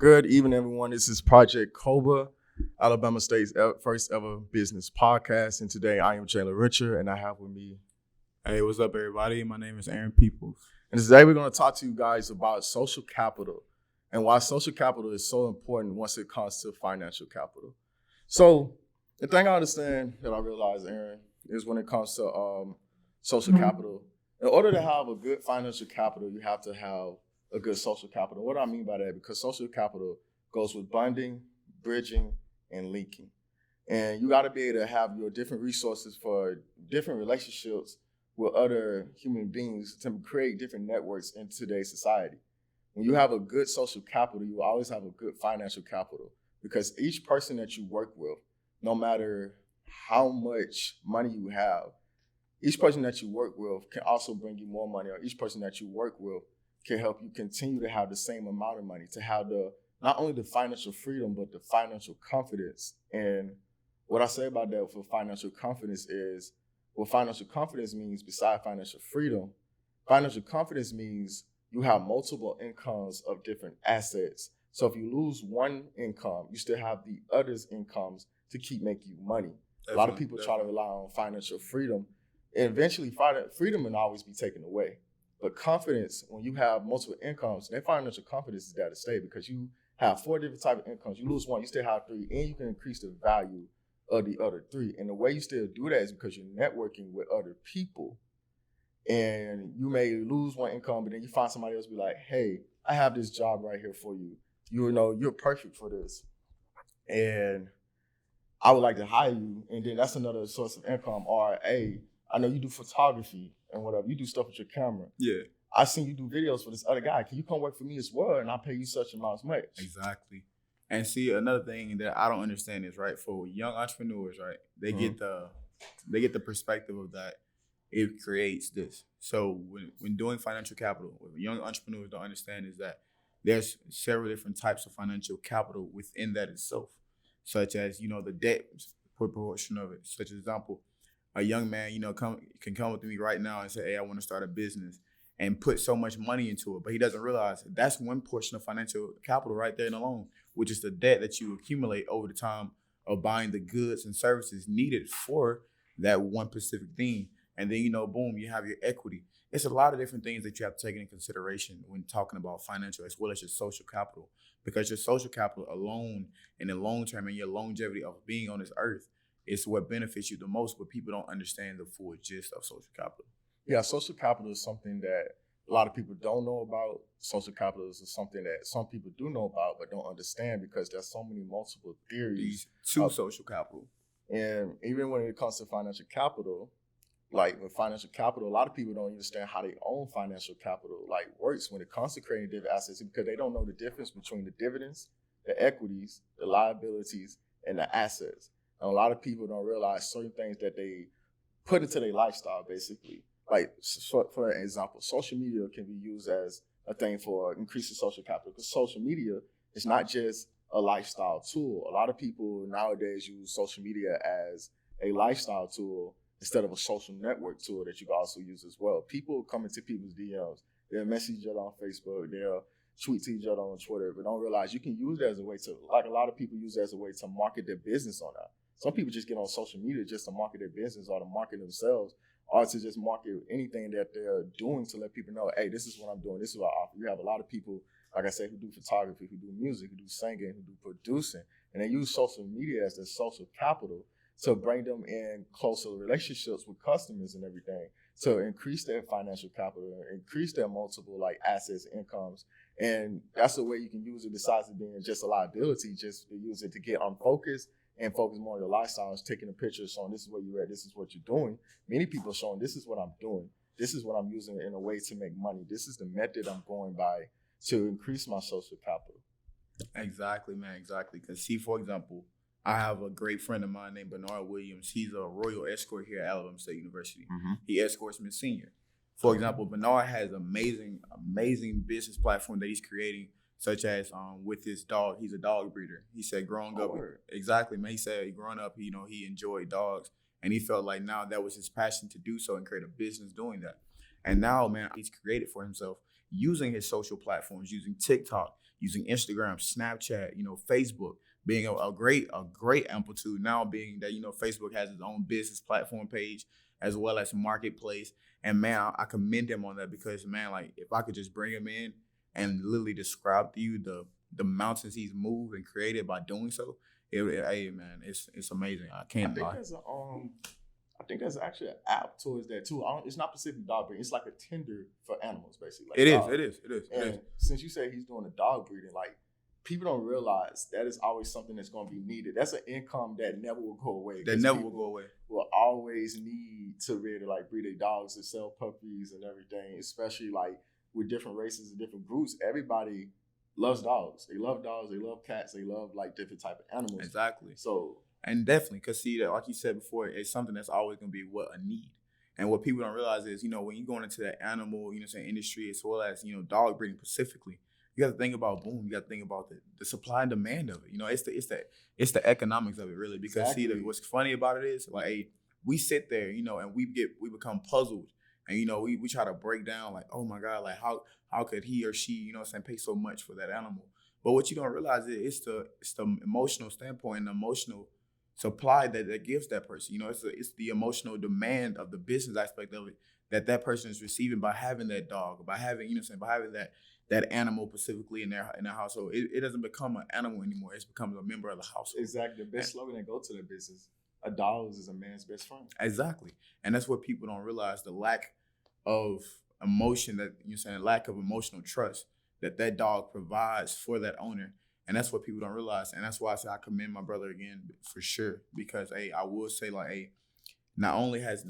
Good evening, everyone. This is Project Cobra, Alabama State's first ever business podcast. And today I am Jaylen Richard, and I have with me. Hey, what's up, everybody? My name is Aaron Peoples. And today we're going to talk to you guys about social capital and why social capital is so important once it comes to financial capital. So the thing I understand that I realize, Aaron, is when it comes to social capital, in order to have a good financial capital, you have to have a good social capital. What do I mean by that? Because social capital goes with bonding, bridging, and linking. And you got to be able to have your different resources for different relationships with other human beings to create different networks in today's society. When you have a good social capital, you always have a good financial capital because each person that you work with, no matter how much money you have, each person that you work with can also bring you more money, or each person that you work with can help you continue to have the same amount of money, to have not only the financial freedom, but the financial confidence. And what I say about that for financial confidence is, what financial confidence means besides financial freedom, financial confidence means you have multiple incomes of different assets. So if you lose one income, you still have the others' incomes to keep making you money. A lot of people try to rely on financial freedom, and eventually freedom will always be taken away. But confidence, when you have multiple incomes, that financial confidence is there to stay because you have 4 different types of incomes. You lose one, you still have 3, and you can increase the value of the other 3. And the way you still do that is because you're networking with other people. And you may lose one income, but then you find somebody else be like, hey, I have this job right here for you. You know, you're perfect for this. And I would like to hire you. And then that's another source of income. Or, hey, I know you do photography and whatever. You do stuff with your camera. Yeah. I've seen you do videos for this other guy. Can you come work for me as well? And I'll pay you such amounts much. Exactly. And see, another thing that I don't understand is, right, for young entrepreneurs, right, they get the perspective of that it creates this. So when doing financial capital, what young entrepreneurs don't understand is that there's several different types of financial capital within that itself, such as, you know, the debt proportion of it. Such as example, a young man, you know, can come with me right now and say, hey, I want to start a business and put so much money into it. But he doesn't realize that's one portion of financial capital right there and alone, which is the debt that you accumulate over the time of buying the goods and services needed for that one specific thing. And then, you know, boom, you have your equity. It's a lot of different things that you have to take into consideration when talking about financial as well as your social capital, because your social capital alone in the long term and your longevity of being on this earth is what benefits you the most, but people don't understand the full gist of social capital. Yeah, social capital is something that a lot of people don't know about. Social capital is something that some people do know about but don't understand because there's so many multiple theories to social capital. And even when it comes to financial capital, like with financial capital, a lot of people don't understand how their own financial capital works when it comes to creating different assets because they don't know the difference between the dividends, the equities, the liabilities, and the assets. And a lot of people don't realize certain things that they put into their lifestyle, basically. Like, for example, social media can be used as a thing for increasing social capital because social media is not just a lifestyle tool. A lot of people nowadays use social media as a lifestyle tool instead of a social network tool that you can also use as well. People come into people's DMs. They'll message each other on Facebook. They'll tweet to each other on Twitter, but don't realize you can use that as a way to, like a lot of people use it as a way to market their business on that. Some people just get on social media just to market their business or to market themselves or to just market anything that they're doing to let people know, hey, this is what I'm doing. This is what I offer. You have a lot of people, like I said, who do photography, who do music, who do singing, who do producing, and they use social media as their social capital to bring them in closer relationships with customers and everything, to increase their financial capital, increase their multiple assets, incomes. And that's the way you can use it besides it being just a liability, just to use it to get unfocused and focus more on your lifestyle, taking a picture showing this is where you're at, this is what you're doing. Many people are showing this is what I'm doing. This is what I'm using in a way to make money. This is the method I'm going by to increase my social capital. Exactly, man, exactly. Because see, for example, I have a great friend of mine named Bernard Williams. He's a Royal Escort here at Alabama State University. Mm-hmm. He escorts me senior. For example, Bernard has amazing business platform that he's creating, such as with his dog. He's a dog breeder. He said growing up, exactly, man. He said growing up, he enjoyed dogs, and he felt like now that was his passion to do so and create a business doing that. And now, man, he's created for himself using his social platforms, using TikTok, using Instagram, Snapchat, Facebook, being a great amplitude now, being that Facebook has its own business platform page as well as marketplace. And man, I commend him on that, because man, like if I could just bring him in and literally describe to you the mountains he's moved and created by doing so, hey man, it's amazing. I can't lie. I think there's actually an app towards that too. It's not specific dog breeding. It's like a Tinder for animals, basically. Like It is. And since you say he's doing a dog breeding, like people don't realize that is always something that's going to be needed. That's an income that never will go away. Will always need to really like breed their dogs and sell puppies and everything, especially like with different races and different groups. Everybody loves dogs. They love dogs. They love cats. They love like different type of animals. Exactly. So. And definitely, because see, that like you said before, it's something that's always going to be a need. And what people don't realize is, when you're going into that animal, industry, as well as, dog breeding specifically, you got to think about, you got to think about the supply and demand of it. It's the economics of it, really. Because exactly. See, what's funny about it is, like, hey, we sit there, and we become puzzled. And, we try to break down, like, oh my God, like how could he or she, pay so much for that animal? But what you don't realize is it's the emotional standpoint and the emotional supply that gives that person. It's the emotional demand of the business aspect of it that person is receiving by having that dog, by having, by having that animal specifically in their household. It doesn't become an animal anymore. It becomes a member of the household. Exactly. The best slogan that go to that business: a dog is a man's best friend. Exactly. And that's what people don't realize, the lack of emotion lack of emotional trust that dog provides for that owner. And that's what people don't realize. And that's why I say I commend my brother again for sure. Because I will say, like, not only has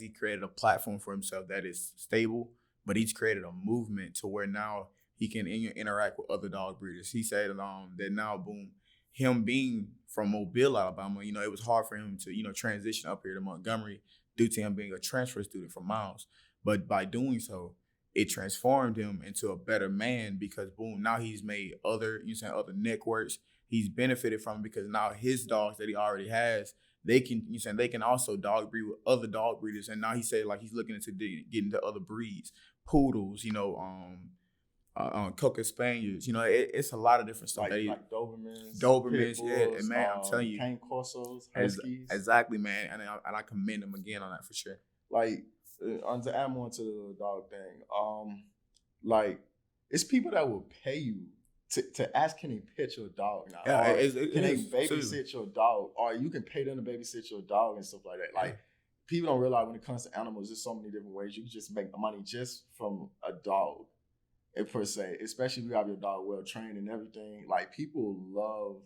he created a platform for himself that is stable, but he's created a movement to where now he can interact with other dog breeders. He said that now, boom, him being from Mobile, Alabama, it was hard for him to, transition up here to Montgomery due to him being a transfer student from Miles. But by doing so, it transformed him into a better man, because boom, now he's made other networks. He's benefited from it, because now his dogs that he already has, they can also dog breed with other dog breeders. And now he said, like, he's looking into get into other breeds, poodles, Cocker Spaniels. It's a lot of different stuff. Like Dobermans, yeah. And man, I'm telling you, Cane Corsos, Huskies. Exactly, man. And I commend him again on that for sure. Like, to add more to the dog thing, like, it's people that will pay you to ask, can they pet your dog now? Yeah, can they babysit your dog? Or you can pay them to babysit your dog and stuff like that. Like, people don't realize when it comes to animals, there's so many different ways you can just make money just from a dog, per se. Especially if you have your dog well trained and everything. Like, people love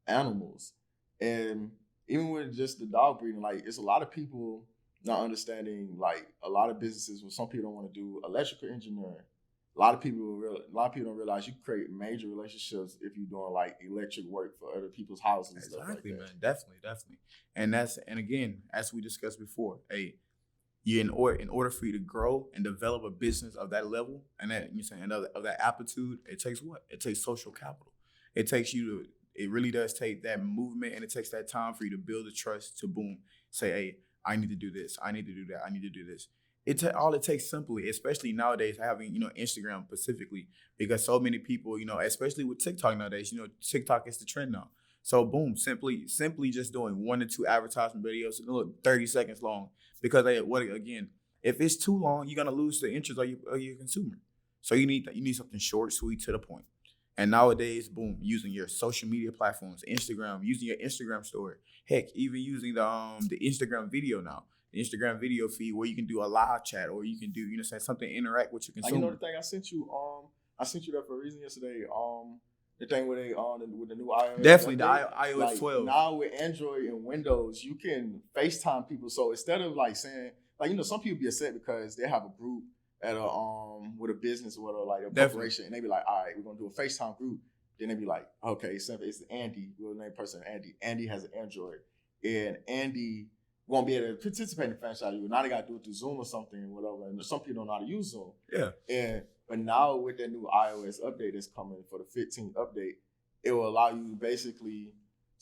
animals, and even with just the dog breeding, like, it's a lot of people not understanding, like, a lot of businesses where some people don't want to do electrical engineering. A lot of people don't realize you create major relationships if you're doing like electric work for other people's houses. And stuff like that. Man, definitely. And again, as we discussed before, in order for you to grow and develop a business of that level and that of that aptitude, it takes what? It takes social capital. It really does take that movement, and it takes that time for you to build the trust to boom, say, hey, I need to do this. I need to do that. I need to do this. All it takes simply, especially nowadays, having, Instagram specifically, because so many people, especially with TikTok nowadays, TikTok is the trend now. So boom, simply just doing 1 to 2 advertisement videos, look 30 seconds long, because if it's too long, you're gonna lose the interest of your consumer. So you need something short, sweet, to the point. And nowadays, boom, using your social media platforms, Instagram, using your Instagram story, heck, even using the Instagram video now. The Instagram video feed where you can do a live chat, or you can do, something interact with your consumer. Like, the thing I sent you that for a reason yesterday. The thing with the new iOS. Definitely the iOS 12. Now with Android and Windows, you can FaceTime people. So instead of like saying, like, some people be upset because they have a group at with a business or whatever, like a corporation, and they be like, all right, we're gonna do a FaceTime group. Then they be like, okay, it's Andy. We'll name person Andy. Andy has an Android, and Andy won't be able to participate in the franchise. Now they got to do it through Zoom or something or whatever. And some people don't know how to use Zoom. Yeah. But now with that new iOS update that's coming for the 15th update, it will allow you basically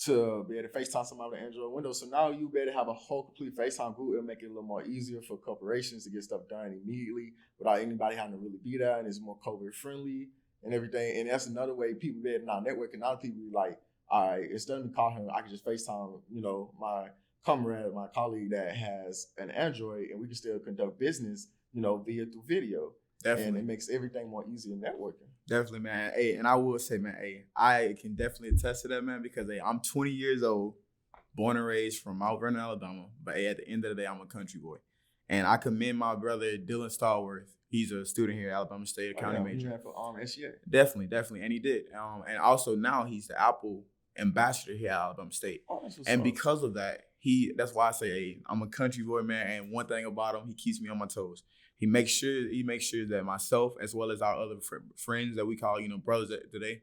to be able to FaceTime somebody with Android Windows. So now you better have a whole complete FaceTime group. It'll make it a little more easier for corporations to get stuff done immediately without anybody having to really be there. And it's more COVID friendly. and everything. And that's another way people be now networking. Now people be like, all right, instead of me calling him, I can just FaceTime, my comrade, my colleague that has an Android, and we can still conduct business, through video. Definitely. And it makes everything more easy in networking. Definitely, man. Hey, and I will say, man, hey, I can definitely attest to that, man, because hey, I'm 20 years old, born and raised from Mount Vernon, Alabama. But hey, at the end of the day, I'm a country boy. And I commend my brother, Dylan Stallworth. He's a student here at Alabama State, a county major. He ran for SGA. Definitely. And he did. And also now he's the Apple ambassador here at Alabama State. And because of that, that's why I say, hey, I'm a country boy, man. And one thing about him, he keeps me on my toes. He makes sure that myself, as well as our other friends that we call, brothers today,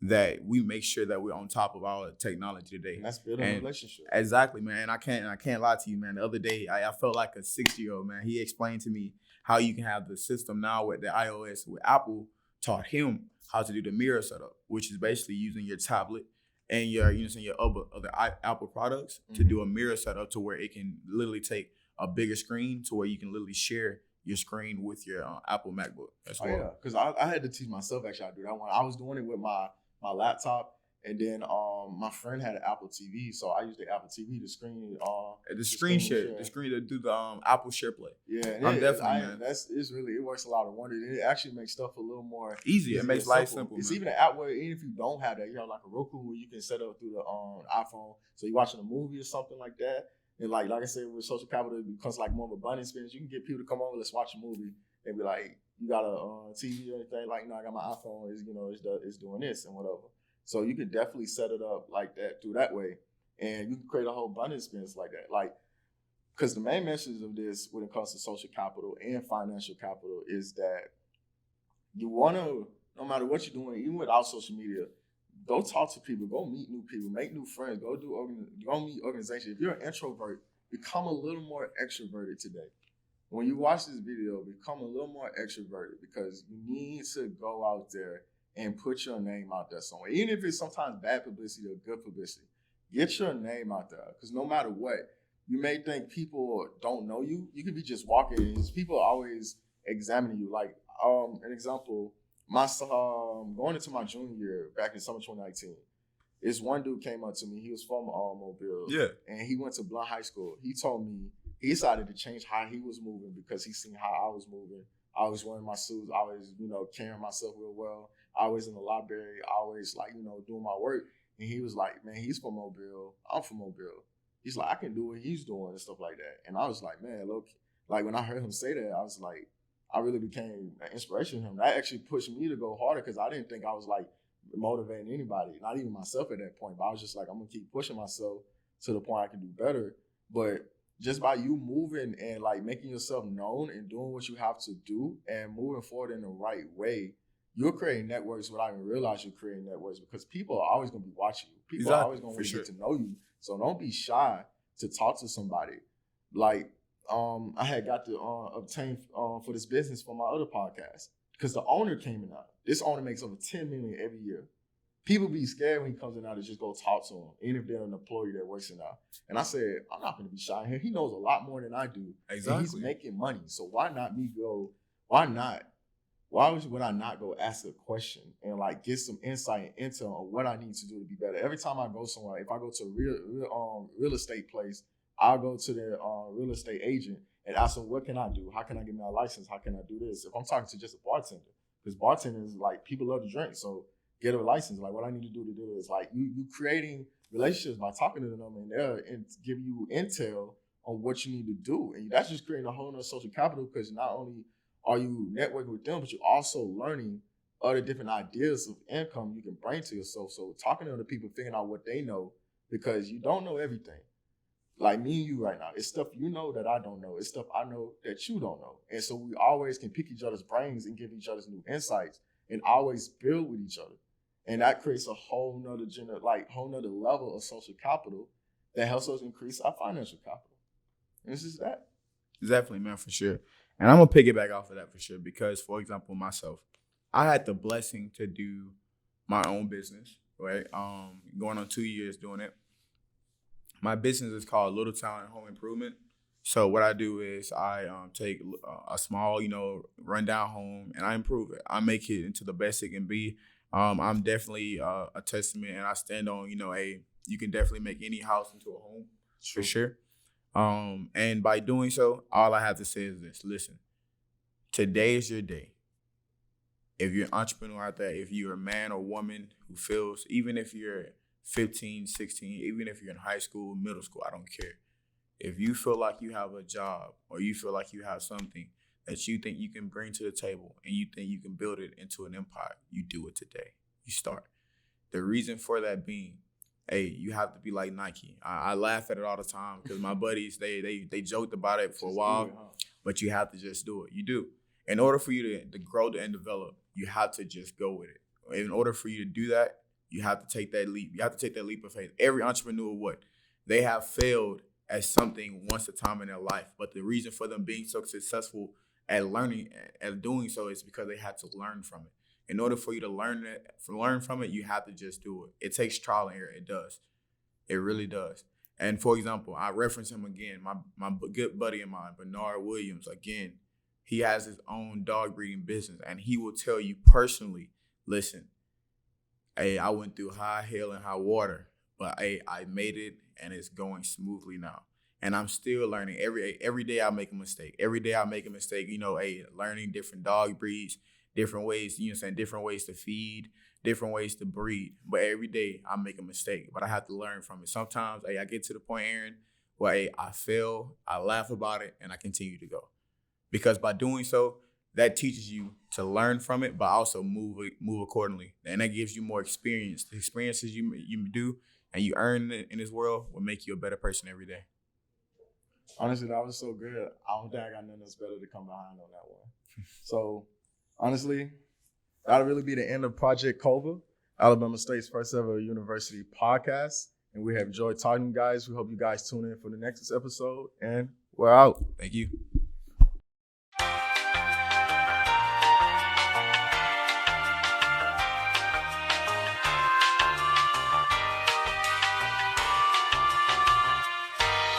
that we make sure that we're on top of our technology today. And that's building a relationship. Exactly, man. And I can't lie to you, man. The other day, I felt like a 6-year-old, man. He explained to me how you can have the system now with the iOS, with Apple taught him how to do the mirror setup, which is basically using your tablet and your other Apple products to do a mirror setup to where it can literally take a bigger screen to where you can literally share your screen with your Apple MacBook as well. Yeah, because I had to teach myself actually how to do that one. I was doing it with my laptop, and then my friend had an Apple TV, so I used the Apple TV to screen the screen to do the Apple SharePlay. Yeah, man. It works a lot of wonders. It actually makes stuff a little more easy. It makes life simple. It's man. even an app where even if you don't have that, you have like a Roku where you can set up through the iPhone. So you're watching a movie or something like that. And like I said, with social capital, it becomes like more of a bonding experience. You can get people to come over, let's watch a movie, and be like, you got a TV or anything? Like, no, I got my iPhone. It's doing this and whatever. So you can definitely set it up like that through that way, and you can create a whole bonding experience like that. Like, because the main message of this, when it comes to social capital and financial capital, is that you want to, no matter what you're doing, even without social media, go talk to people, go meet new people, make new friends, go meet organizations. If you're an introvert, become a little more extroverted today. When you watch this video, become a little more extroverted, because you need to go out there and put your name out there somewhere. Even if it's sometimes bad publicity or good publicity, get your name out there. Because no matter what, you may think people don't know you. You could be just walking, and people are always examining you. Like, an example, going into my junior year back in summer 2019, this one dude came up to me. He was from Mobile. Yeah. And he went to Blount High School. He told me he decided to change how he was moving because he seen how I was moving. I was wearing my suits. I was, carrying myself real well. I was in the library. I always doing my work. And he was like, man, he's from Mobile. I'm from Mobile. He's like, I can do what he's doing and stuff like that. And I was like, man, look, like when I heard him say that, I was like, I really became an inspiration to him. That actually pushed me to go harder, because I didn't think I was like motivating anybody, not even myself at that point. But I was just like, I'm gonna keep pushing myself to the point I can do better. But just by you moving and like making yourself known and doing what you have to do and moving forward in the right way, you're creating networks without even realizing you're creating networks, because people are always gonna be watching you. People are always gonna want to get to know you. So don't be shy to talk to somebody. Like, I had got to obtain for this business for my other podcast, because the owner came in out. This owner makes over $10 million every year. People be scared when he comes in out to just go talk to him, even if they're an employee that works in out. And I said, I'm not going to be shy here. He knows a lot more than I do. Exactly. And he's making money. So why not me go? Why not? Why would I not go ask a question and like get some insight and intel on what I need to do to be better? Every time I go somewhere, if I go to a real estate place, I'll go to the real estate agent and ask them, what can I do? How can I get my license? How can I do this? If I'm talking to just a bartender, because bartenders, like, people love to drink, so get a license. Like, what I need to do is like you creating relationships by talking to them, and they'll give you intel on what you need to do. And that's just creating a whole nother social capital, because not only are you networking with them, but you're also learning other different ideas of income you can bring to yourself. So talking to other people, figuring out what they know, because you don't know everything. Like me and you right now, it's stuff you know that I don't know. It's stuff I know that you don't know. And so we always can pick each other's brains and give each other new insights and always build with each other. And that creates a whole nother level of social capital that helps us increase our financial capital. And it's just that. Definitely, man, for sure. And I'm going to piggyback off of that for sure, because, for example, myself, I had the blessing to do my own business, right? Going on 2 years doing it. My business is called Little Town Home Improvement. So what I do is I take a small, rundown home, and I improve it. I make it into the best it can be. I'm definitely a testament, and I stand on, you can definitely make any house into a home for sure. And by doing so, all I have to say is this: listen, today is your day. If you're an entrepreneur out there, if you're a man or woman who feels, even if you're 15, 16, even if you're in high school, middle school, I don't care. If you feel like you have a job or you feel like you have something that you think you can bring to the table and you think you can build it into an empire, you do it today. You start. The reason for that being, hey, you have to be like Nike. I laugh at it all the time because my buddies, they joked about it for a while, but you have to just do it. You do. In order for you to grow and develop, you have to just go with it. In order for you to do that, you have to take that leap. You have to take that leap of faith. Every entrepreneur, they have failed at something once a time in their life. But the reason for them being so successful at learning, at doing so, is because they had to learn from it. In order for you to learn from it, you have to just do it. It takes trial and error. It does. It really does. And for example, I reference him again, my good buddy of mine, Bernard Williams, again. He has his own dog breeding business, and he will tell you personally, listen, hey, I went through high hell and high water, but hey, I made it, and it's going smoothly now. And I'm still learning. Every day I make a mistake. Every day I make a mistake, learning different dog breeds, different ways, different ways to feed, different ways to breed. But every day I make a mistake, but I have to learn from it. Sometimes, I get to the point, Aaron, where I fail, I laugh about it, and I continue to go. Because by doing so, that teaches you to learn from it, but also move accordingly. And that gives you more experience. The experiences you do and you earn in this world will make you a better person every day. Honestly, that was so good. I don't think I got nothing else better to come behind on that one. So, honestly, that'll really be the end of Project Cova, Alabama State's first ever university podcast. And we have enjoyed talking to you guys. We hope you guys tune in for the next episode. And we're out. Thank you.